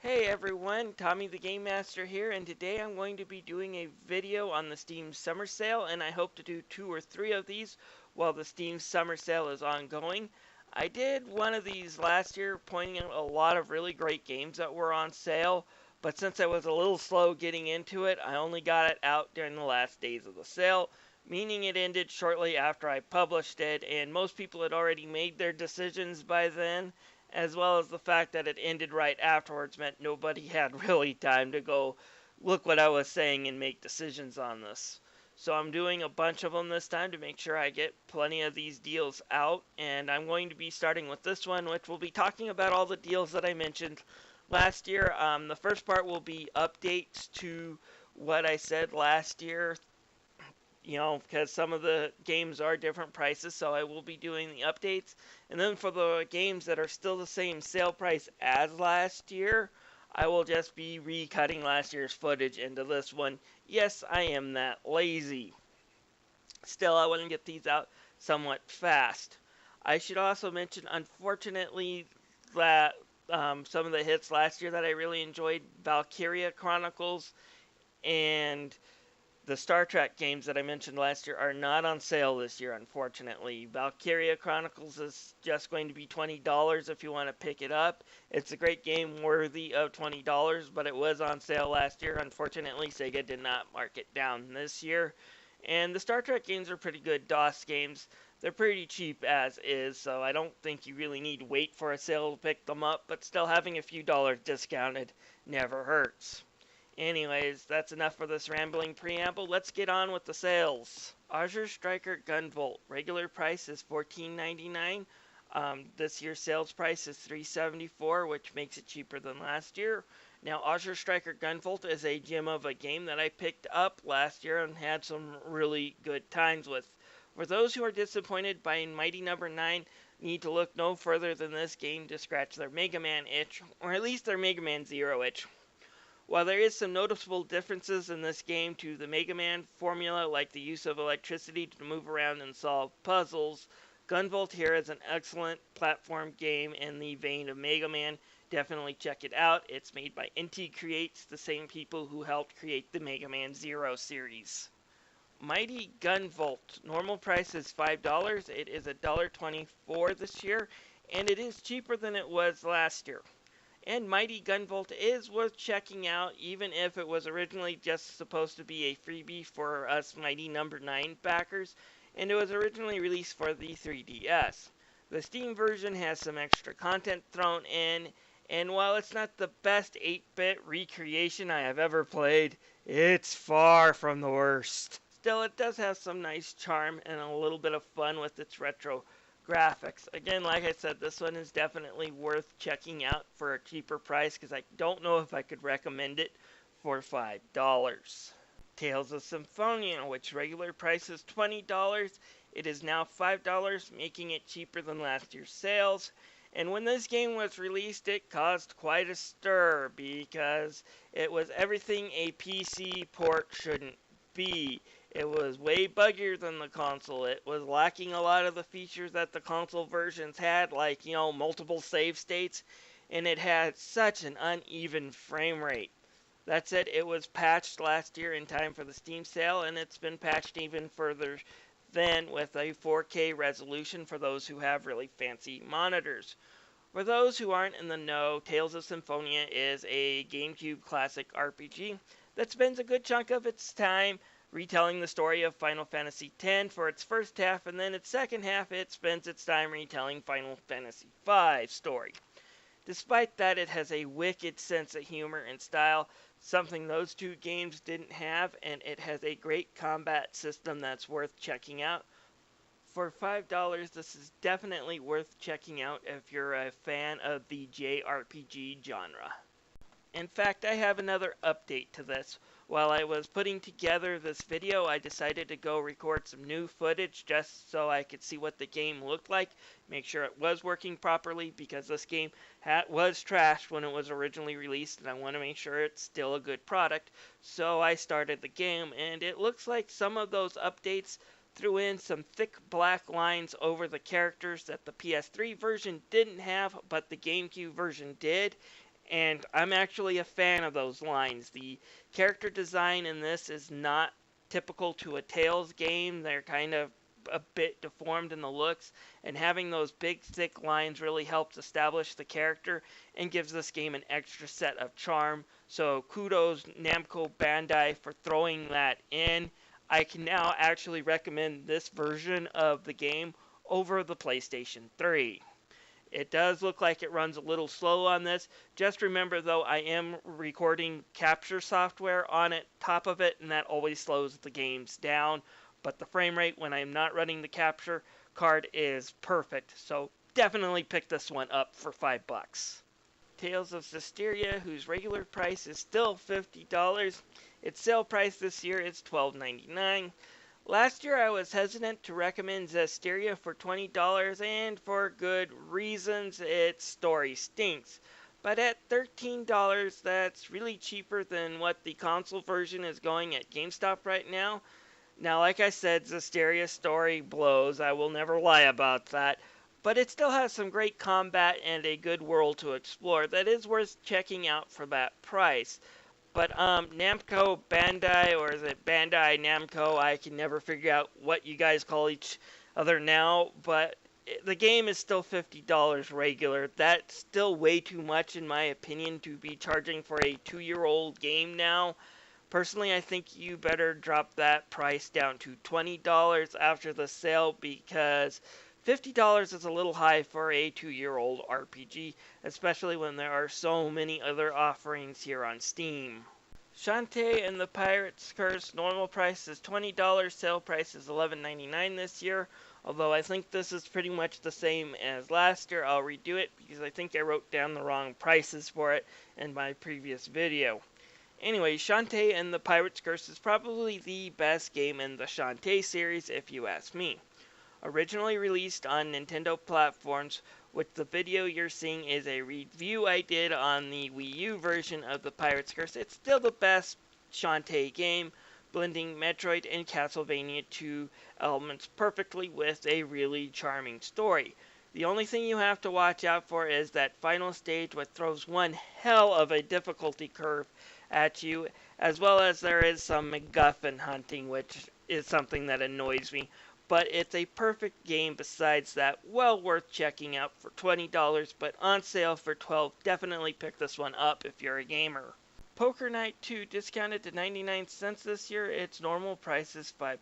Hey everyone, Tommy the Game Master here, and today I'm going to be doing a video on the Steam Summer Sale, and I hope to do 2 or 3 of these while the Steam Summer Sale is ongoing. I did one of these last year pointing out a lot of really great games that were on sale, but since I was a little slow getting into it, I only got it out during the last days of the sale, meaning it ended shortly after I published it, and most people had already made their decisions by then, as well as the fact that it ended right afterwards meant nobody had really time to go look what I was saying and make decisions on this. So I'm doing a bunch of them this time to make sure I get plenty of these deals out, and I'm going to be starting with this one, which will be talking about all the deals that I mentioned last year. The first part will be updates to what I said last year, because some of the games are different prices, so I will be doing the updates. And then for the games that are still the same sale price as last year, I will just be recutting last year's footage into this one. Yes, I am that lazy. Still, I want to get these out somewhat fast. I should also mention, unfortunately, that some of the hits last year that I really enjoyed, Valkyria Chronicles and the Star Trek games that I mentioned last year, are not on sale this year, unfortunately. Valkyria Chronicles is just going to be $20 if you want to pick it up. It's a great game worthy of $20, but it was on sale last year. Unfortunately, Sega did not mark it down this year. And the Star Trek games are pretty good DOS games. They're pretty cheap as is, so I don't think you really need to wait for a sale to pick them up, but still having a few dollars discounted never hurts. Anyways, that's enough for this rambling preamble. Let's get on with the sales. Azure Striker Gunvolt. Regular price is $14.99. This year's sales price is $3.74, which makes it cheaper than last year. Now, Azure Striker Gunvolt is a gem of a game that I picked up last year and had some really good times with. For those who are disappointed by Mighty Number 9, need to look no further than this game to scratch their Mega Man itch, or at least their Mega Man Zero itch. While there is some noticeable differences in this game to the Mega Man formula, like the use of electricity to move around and solve puzzles, Gunvolt here is an excellent platform game in the vein of Mega Man. Definitely check it out. It's made by NT Creates, the same people who helped create the Mega Man Zero series. Mighty Gunvolt. Normal price is $5. It is $1.24 this year, and it is cheaper than it was last year. And Mighty Gunvolt is worth checking out, even if it was originally just supposed to be a freebie for us Mighty Number 9 backers, and it was originally released for the 3DS. The Steam version has some extra content thrown in, and while it's not the best 8-bit recreation I have ever played, it's far from the worst. Still, it does have some nice charm and a little bit of fun with its retro graphics. Again, like I said, this one is definitely worth checking out for a cheaper price, because I don't know if I could recommend it for $5. Tales of Symphonia, which regular price is $20. It is now $5, making it cheaper than last year's sales. And when this game was released, it caused quite a stir, because it was everything a PC port shouldn't be. It was way buggier than the console. It was lacking a lot of the features that the console versions had, like, multiple save states, and it had such an uneven frame rate. That said, it was patched last year in time for the Steam sale, and it's been patched even further then with a 4K resolution for those who have really fancy monitors. For those who aren't in the know, Tales of Symphonia is a GameCube classic RPG that spends a good chunk of its time retelling the story of Final Fantasy X for its first half, and then its second half it spends its time retelling Final Fantasy V story. Despite that, it has a wicked sense of humor and style, something those two games didn't have, and it has a great combat system that's worth checking out. For $5, this is definitely worth checking out if you're a fan of the JRPG genre. In fact, I have another update to this. While I was putting together this video, I decided to go record some new footage just so I could see what the game looked like, make sure it was working properly, because this game was trashed when it was originally released, and I want to make sure it's still a good product. So I started the game, and it looks like some of those updates threw in some thick black lines over the characters that the PS3 version didn't have, but the GameCube version did. and I'm actually a fan of those lines. The character design in this is not typical to a Tales game. They're kind of a bit deformed in the looks, and having those big thick lines really helps establish the character and gives this game an extra set of charm. So kudos Namco Bandai for throwing that in. I can now actually recommend this version of the game over the PlayStation 3. It does look like it runs a little slow on this. Just remember though, I am recording capture software on it, top of it, and that always slows the games down. But the frame rate when I'm not running the capture card is perfect. So definitely pick this one up for $5. Tales of Zestiria, whose regular price is still $50. Its sale price this year is $12.99. Last year I was hesitant to recommend Zestiria for $20, and for good reasons. Its story stinks. But at $13, that's really cheaper than what the console version is going at GameStop right now. Now, like I said, Zestiria's story blows. I will never lie about that. But it still has some great combat and a good world to explore that is worth checking out for that price. But Namco Bandai, or is it Bandai Namco? I can never figure out what you guys call each other now. But the game is still $50 regular. That's still way too much, in my opinion, to be charging for a 2-year-old game now. Personally, I think you better drop that price down to $20 after the sale, because $50 is a little high for a 2-year-old RPG, especially when there are so many other offerings here on Steam. Shantae and the Pirate's Curse, normal price is $20, sale price is $11.99 this year. Although I think this is pretty much the same as last year. I'll redo it because I think I wrote down the wrong prices for it in my previous video. Anyway, Shantae and the Pirate's Curse is probably the best game in the Shantae series if you ask me. Originally released on Nintendo platforms, which the video you're seeing is a review I did on the Wii U version of the Pirate's Curse. It's still the best Shantae game, blending Metroid and Castlevania 2 elements perfectly with a really charming story. The only thing you have to watch out for is that final stage, which throws one hell of a difficulty curve at you, as well as there is some MacGuffin hunting, which is something that annoys me. But it's a perfect game besides that, well worth checking out for $20, but on sale for $12. Definitely pick this one up if you're a gamer. Poker Night 2 discounted to 99 cents this year. Its normal price is $5.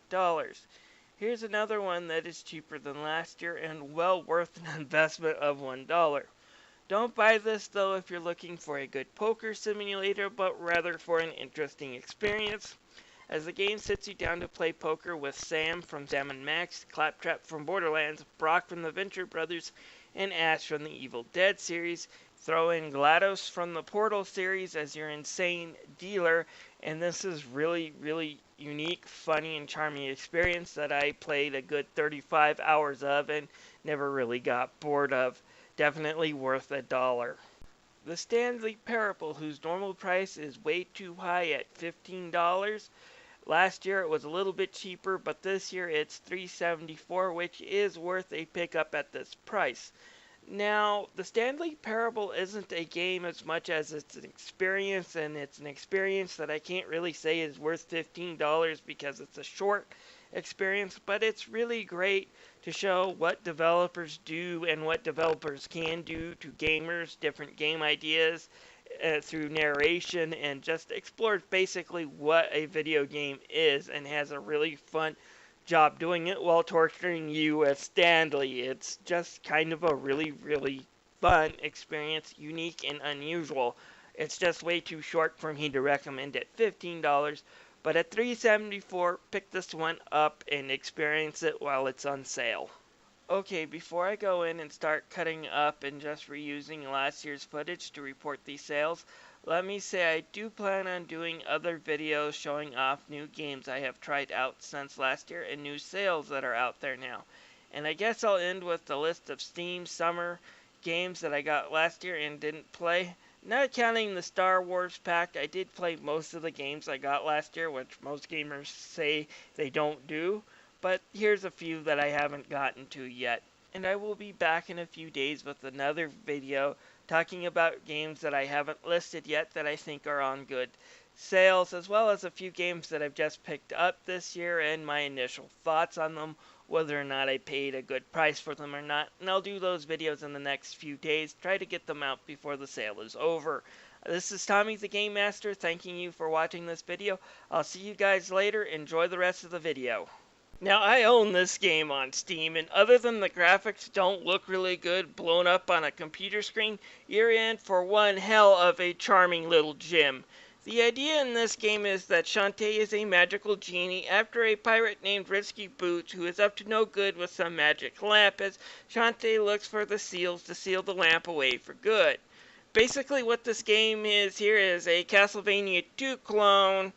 Here's another one that is cheaper than last year and well worth an investment of $1. Don't buy this though if you're looking for a good poker simulator, but rather for an interesting experience, as the game sits you down to play poker with Sam from Sam & Max, Claptrap from Borderlands, Brock from the Venture Brothers, and Ash from the Evil Dead series. Throw in GLaDOS from the Portal series as your insane dealer, and this is really unique, funny, and charming experience that I played a good 35 hours of and never really got bored of. Definitely worth $1. The Stanley Parable, whose normal price is way too high at $15. Last year it was a little bit cheaper, but this year it's $3.74, which is worth a pickup at this price. Now, the Stanley Parable isn't a game as much as it's an experience, and it's an experience that I can't really say is worth $15 because it's a short experience, but it's really great to show what developers do and what developers can do to gamers, different game ideas through narration, and just explores basically what a video game is, and has a really fun job doing it while torturing you as Stanley. It's just kind of a really fun experience, unique and unusual. It's just way too short for me to recommend at $15, but at $3.74, pick this one up and experience it while it's on sale. Okay, before I go in and start cutting up and just reusing last year's footage to report these sales, let me say I do plan on doing other videos showing off new games I have tried out since last year and new sales that are out there now. And I guess I'll end with the list of Steam summer games that I got last year and didn't play. Not counting the Star Wars pack, I did play most of the games I got last year, which most gamers say they don't do. But here's a few that I haven't gotten to yet. And I will be back in a few days with another video talking about games that I haven't listed yet that I think are on good sales, as well as a few games that I've just picked up this year and my initial thoughts on them, whether or not I paid a good price for them or not. And I'll do those videos in the next few days, try to get them out before the sale is over. This is Tommy the Game Master, thanking you for watching this video. I'll see you guys later. Enjoy the rest of the video. Now, I own this game on Steam, and other than the graphics don't look really good blown up on a computer screen, you're in for one hell of a charming little gem. The idea in this game is that Shantae is a magical genie after a pirate named Risky Boots who is up to no good with some magic lamp as Shantae looks for the seals to seal the lamp away for good. Basically what this game is here is a Castlevania 2 clone.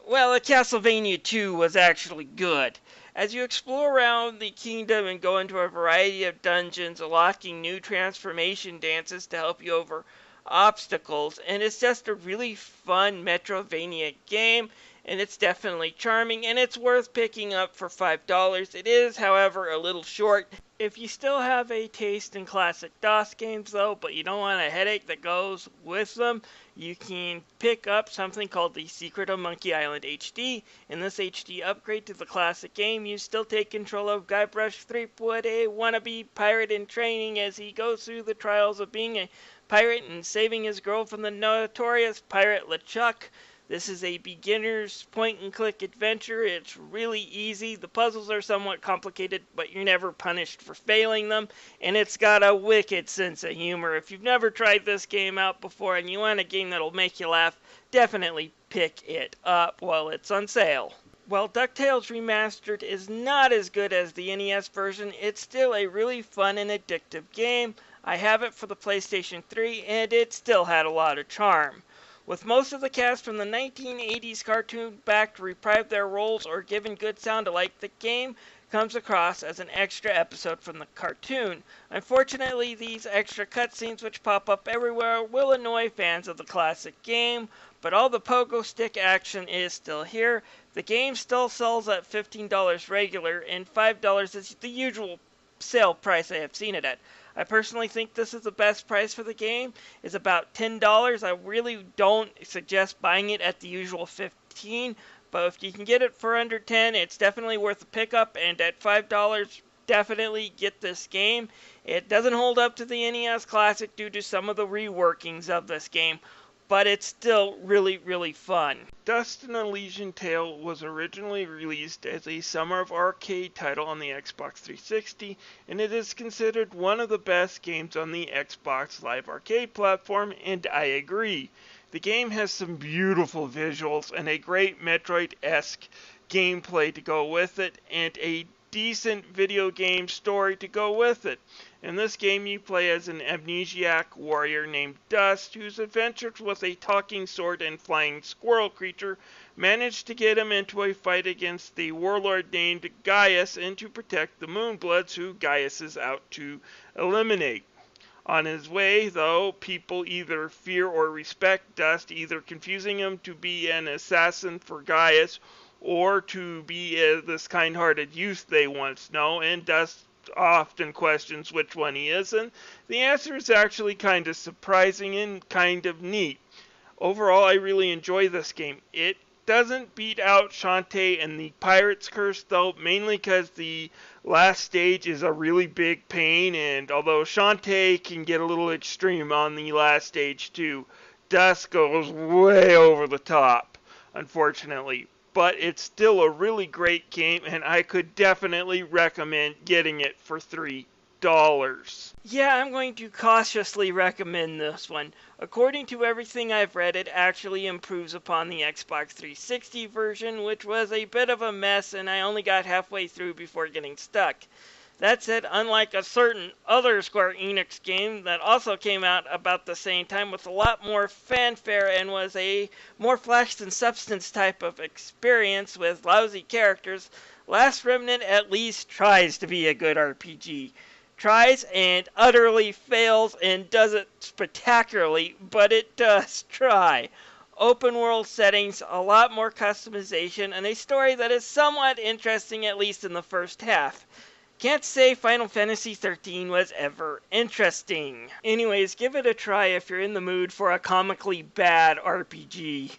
Well, a Castlevania 2 was actually good. As you explore around the kingdom and go into a variety of dungeons, unlocking new transformation dances to help you over obstacles, and it's just a really fun Metrovania game, and it's definitely charming, and it's worth picking up for $5. It is, however, a little short. If you still have a taste in classic DOS games, though, but you don't want a headache that goes with them, you can pick up something called The Secret of Monkey Island HD. In this HD upgrade to the classic game, you still take control of Guybrush Threepwood, a wannabe pirate in training, as he goes through the trials of being a pirate and saving his girl from the notorious pirate LeChuck. This is a beginner's point-and-click adventure. It's really easy. The puzzles are somewhat complicated, but you're never punished for failing them. And it's got a wicked sense of humor. If you've never tried this game out before and you want a game that'll make you laugh, definitely pick it up while it's on sale. While DuckTales Remastered is not as good as the NES version, it's still a really fun and addictive game. I have it for the PlayStation 3, and it still had a lot of charm. With most of the cast from the 1980s cartoon back to reprieve their roles or given good sound alike, the game comes across as an extra episode from the cartoon. Unfortunately, these extra cutscenes which pop up everywhere will annoy fans of the classic game, but all the pogo stick action is still here. The game still sells at $15 regular, and $5 is the usual sale price I have seen it at. I personally think this is the best price for the game. It's about $10. I really don't suggest buying it at the usual $15, but if you can get it for under $10, it's definitely worth a pickup, and at $5, definitely get this game. It doesn't hold up to the NES Classic due to some of the reworkings of this game, but it's still really, really fun. Dust and Elysian Tale was originally released as a Summer of Arcade title on the Xbox 360, and it is considered one of the best games on the Xbox Live Arcade platform, and I agree. The game has some beautiful visuals and a great Metroid-esque gameplay to go with it, and a decent video game story to go with it. In this game, you play as an amnesiac warrior named Dust, whose adventures with a talking sword and flying squirrel creature managed to get him into a fight against the warlord named Gaius and to protect the Moonbloods, who Gaius is out to eliminate. On his way, though, people either fear or respect Dust, either confusing him to be an assassin for Gaius or to be this kind-hearted youth they once know, and Dust often questions which one he is, and the answer is actually kind of surprising and kind of neat. Overall, I really enjoy this game. It doesn't beat out Shantae and the Pirate's Curse, though, mainly because the last stage is a really big pain, and although Shantae can get a little extreme on the last stage too, Dust goes way over the top, unfortunately. But it's still a really great game, and I could definitely recommend getting it for $3. Yeah, I'm going to cautiously recommend this one. According to everything I've read, it actually improves upon the Xbox 360 version, which was a bit of a mess, and I only got halfway through before getting stuck. That said, unlike a certain other Square Enix game that also came out about the same time with a lot more fanfare and was a more flash than substance type of experience with lousy characters, Last Remnant at least tries to be a good RPG. Tries and utterly fails and does it spectacularly, but it does try. Open world settings, a lot more customization, and a story that is somewhat interesting, at least in the first half. Can't say Final Fantasy 13 was ever interesting. Anyways, give it a try if you're in the mood for a comically bad RPG.